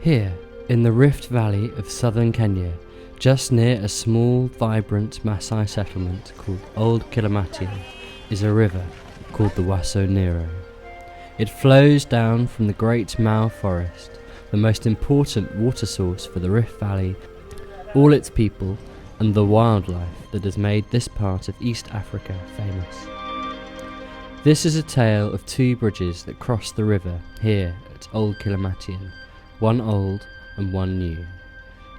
Here, in the Rift Valley of southern Kenya, just near a small, vibrant Maasai settlement called Olkiramatian, is a river called the Ewaso Ngiro. It flows down from the Great Mau Forest, the most important water source for the Rift Valley, all its people, and the wildlife that has made this part of East Africa famous. This is a tale of two bridges that cross the river here at Olkiramatian, one old and one new.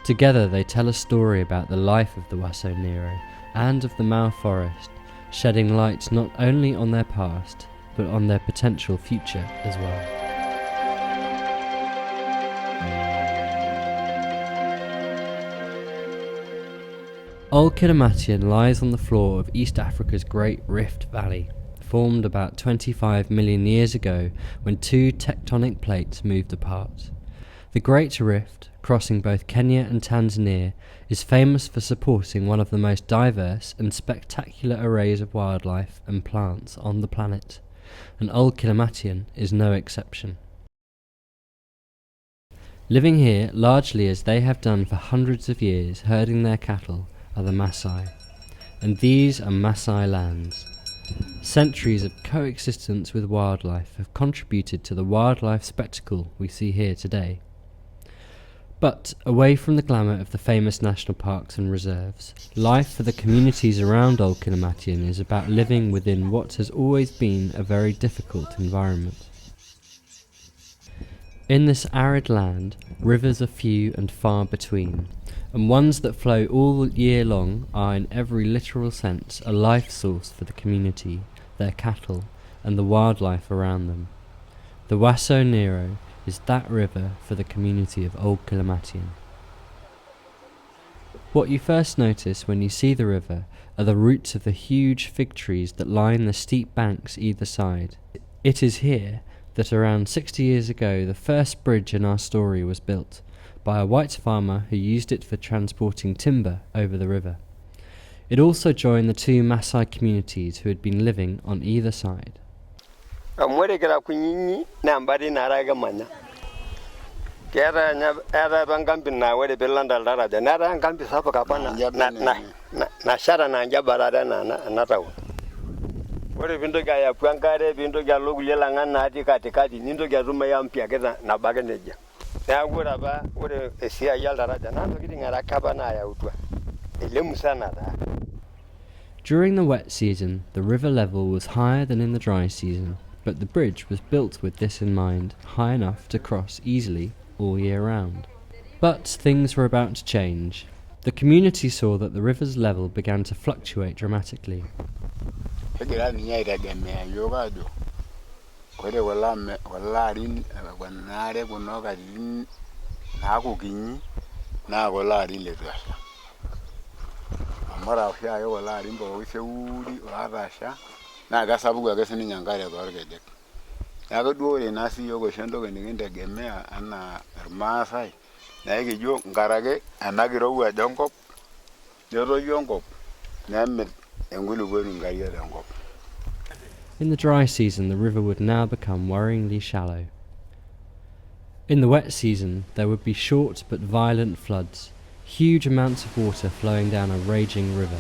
Together they tell a story about the life of the Ewaso Ngiro and of the Mau Forest, shedding light not only on their past, but on their potential future as well. Olkiramatian lies on the floor of East Africa's Great Rift Valley, formed about 25 million years ago when two tectonic plates moved apart. The Great Rift, crossing both Kenya and Tanzania, is famous for supporting one of the most diverse and spectacular arrays of wildlife and plants on the planet, and Olkiramatian is no exception. Living here largely as they have done for hundreds of years, herding their cattle, are the Maasai, and these are Maasai lands. Centuries of coexistence with wildlife have contributed to the wildlife spectacle we see here today. But away from the glamour of the famous national parks and reserves, life for the communities around Olkiramatian is about living within what has always been a very difficult environment. In this arid land, rivers are few and far between, and ones that flow all year long are in every literal sense a life source for the community, their cattle, and the wildlife around them. The Ewaso Ngiro is that river for the community of Olkiramatian. What you first notice when you see the river are the roots of the huge fig trees that line the steep banks either side. It is here that around 60 years ago the first bridge in our story was built, by a white farmer who used it for transporting timber over the river. It also joined the two Maasai communities who had been living on either side. During the wet season, the river level was higher than in the dry season, but the bridge was built with this in mind, high enough to cross easily all year round. But things were about to change. The community saw that the river's level began to fluctuate dramatically. In the dry season, the river would now become worryingly shallow. In the wet season, there would be short but violent floods, huge amounts of water flowing down a raging river.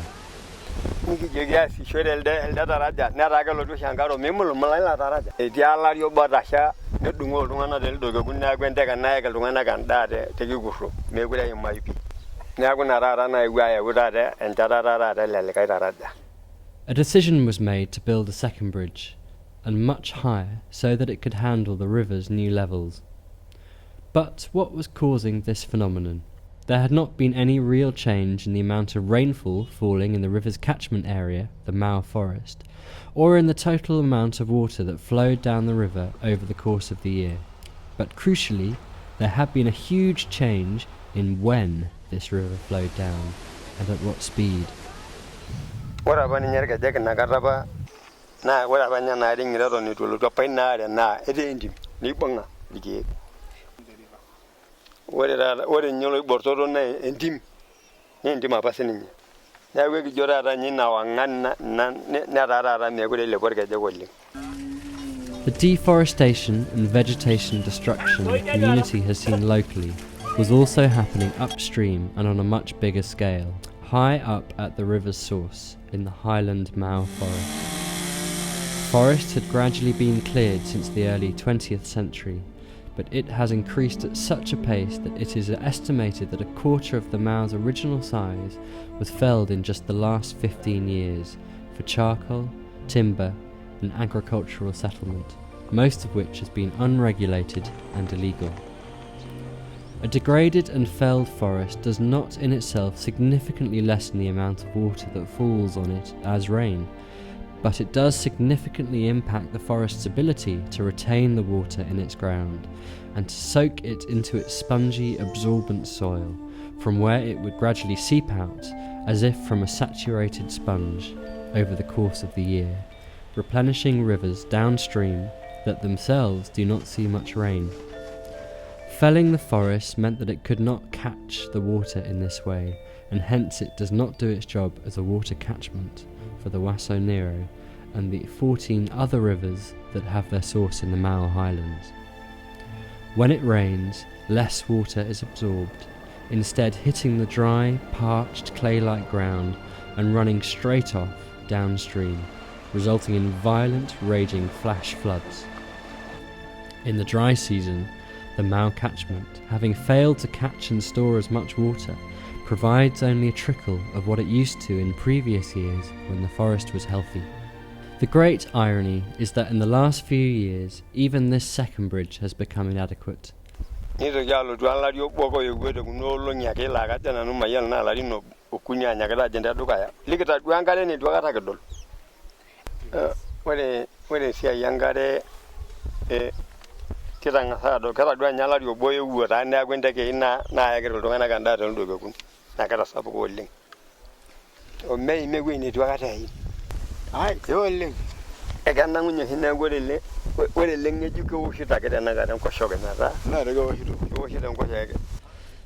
A decision was made to build a second bridge, and much higher, so that it could handle the river's new levels. But what was causing this phenomenon? There had not been any real change in the amount of rainfall falling in the river's catchment area, the Mau Forest, or in the total amount of water that flowed down the river over the course of the year. But crucially, there had been a huge change in when this river flowed down, and at what speed. The deforestation and vegetation destruction the community has seen locally was also happening upstream and on a much bigger scale, high up at the river's source in the highland Mau forest. Forest had gradually been cleared since the early 20th century, but it has increased at such a pace that it is estimated that a quarter of the Mau's original size was felled in just the last 15 years for charcoal, timber and agricultural settlement, most of which has been unregulated and illegal. A degraded and felled forest does not in itself significantly lessen the amount of water that falls on it as rain, but it does significantly impact the forest's ability to retain the water in its ground and to soak it into its spongy, absorbent soil, from where it would gradually seep out, as if from a saturated sponge, over the course of the year, replenishing rivers downstream that themselves do not see much rain. Felling the forest meant that it could not catch the water in this way, and hence it does not do its job as a water catchment for the Ewaso Ngiro and the 14 other rivers that have their source in the Mau Highlands. When it rains, less water is absorbed, instead hitting the dry, parched, clay-like ground and running straight off downstream, resulting in violent, raging flash floods. In the dry season, the Mau catchment, having failed to catch and store as much water, provides only a trickle of what it used to in previous years when the forest was healthy. The great irony is that in the last few years, even this second bridge has become inadequate.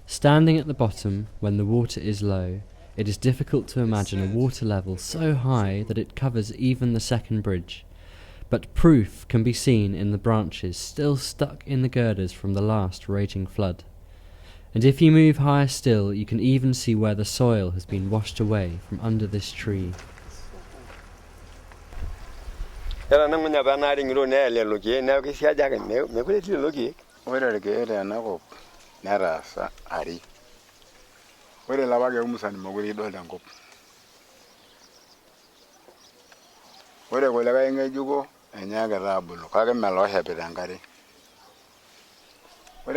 Standing at the bottom when the water is low, it is difficult to imagine a water level so high that it covers even the second bridge. But proof can be seen in the branches still stuck in the girders from the last raging flood. And if you move higher still, you can even see where the soil has been washed away from under this tree. Ore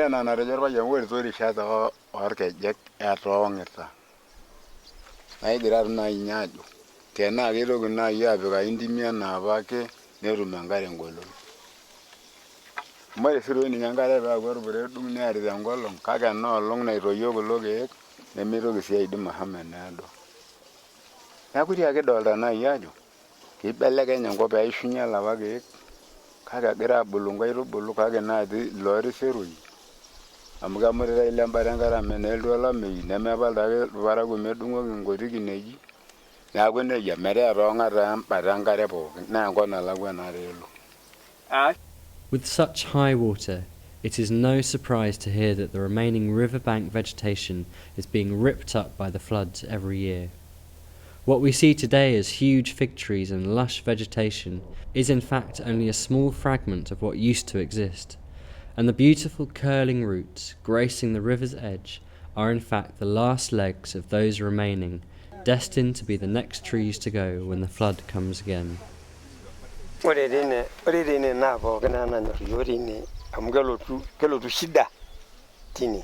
nana rejo ya ore tori shata orkejek etoongita. Naigira na inyajo. Tena kitoki na yapika indimia na apake netum enkare engolon. Mare siro ni enkare paa korbure dung nearita engolong kake ena olong naitoyio kulo keek nemitoki sii aidim ashomo eneedo. Neeku tia kidolta nai ajo kibelekenya enkop pee eishunye lapa keek kake egira abulu nkaitubulu kake natii looriseroi. Amu kamurita ile mbara enkare meneeltu olameyu nemepal ake irparakuo medung'oki nkoti kineji. Neeku nejia metaa toong'ata embata enkare pookin naa enkop nalakwa enare elo. With such high water, it is no surprise to hear that the remaining riverbank vegetation is being ripped up by the floods every year. What we see today as huge fig trees and lush vegetation is in fact only a small fragment of what used to exist, and the beautiful curling roots gracing the river's edge are in fact the last legs of those remaining, destined to be the next trees to go when the flood comes again. Ore dine na pookin nanyor iyiok tine amu kelotu shida tine.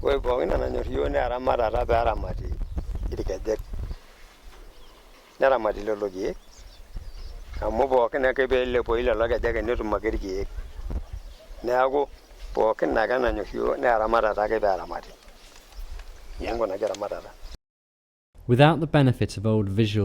Ore pookin nanyor iyiok naa eramatata pee eramati irkejek. Neramati lelo keek amu pookin ake pee eilepu lelo kejek netum ake irkeek. Neeku pookin ake nanyor iyiok naa eramatata ake pee eramati. Neeku ina eramatata. Without the benefit of old visual